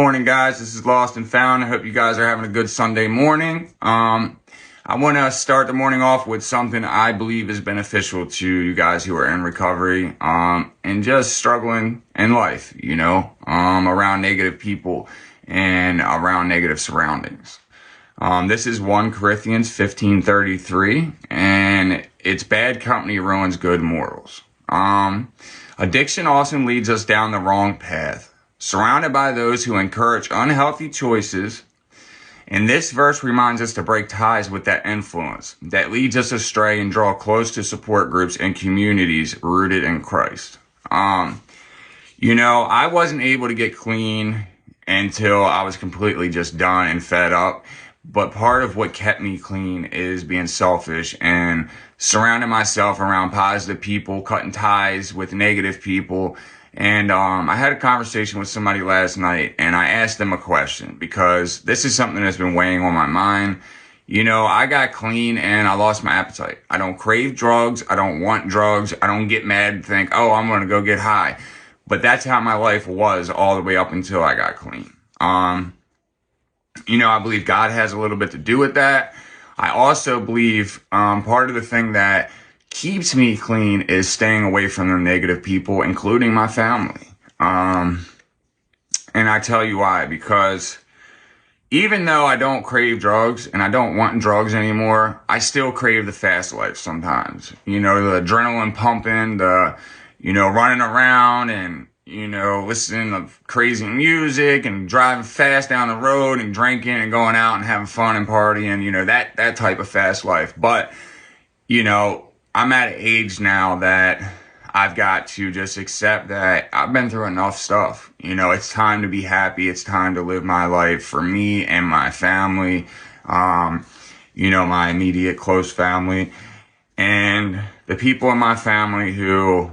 Morning, guys. This is Lost and Found. I hope you guys are having a good Sunday morning. I want to start the morning off with something I believe is beneficial to you guys who are in recovery, and just struggling in life, around negative people and around negative surroundings. This is 1 Corinthians 15:33, and it's bad company ruins good morals. Addiction often leads us down the wrong path, surrounded by those who encourage unhealthy choices. And this verse reminds us to break ties with that influence that leads us astray and draw close to support groups and communities rooted in Christ. I wasn't able to get clean until I was completely just done and fed up. But part of what kept me clean is being selfish and surrounding myself around positive people, cutting ties with negative people. And I had a conversation with somebody last night, and I asked them a question because this is something that's been weighing on my mind. I got clean and I lost my appetite. I don't crave drugs. I don't want drugs. I don't get mad and think, oh, I'm going to go get high. But that's how my life was all the way up until I got clean. I believe God has a little bit to do with that. I also believe part of the thing that keeps me clean is staying away from the negative people, including my family. And I tell you why, because even though I don't crave drugs and I don't want drugs anymore, I still crave the fast life sometimes. The adrenaline pumping, the, running around and, listening to crazy music and driving fast down the road and drinking and going out and having fun and partying, that type of fast life. But, I'm at an age now that I've got to just accept that I've been through enough stuff. It's time to be happy. It's time to live my life for me and my family, my immediate close family. And the people in my family who,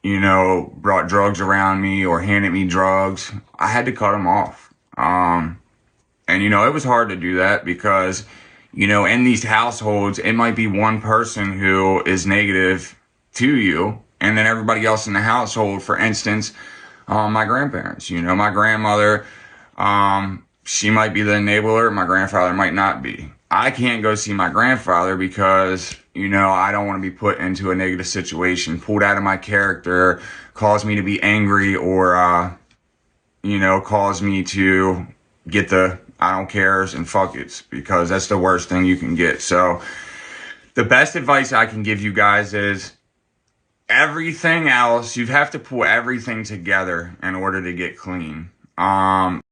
brought drugs around me or handed me drugs, I had to cut them off. And, it was hard to do that because in these households, it might be one person who is negative to you, and then everybody else in the household, for instance, my grandparents, my grandmother, she might be the enabler, my grandfather might not be. I can't go see my grandfather because, I don't want to be put into a negative situation, pulled out of my character, cause me to be angry, or, cause me to get the I don't cares and fuck it's, because that's the worst thing you can get. So the best advice I can give you guys is everything else, you have to pull everything together in order to get clean.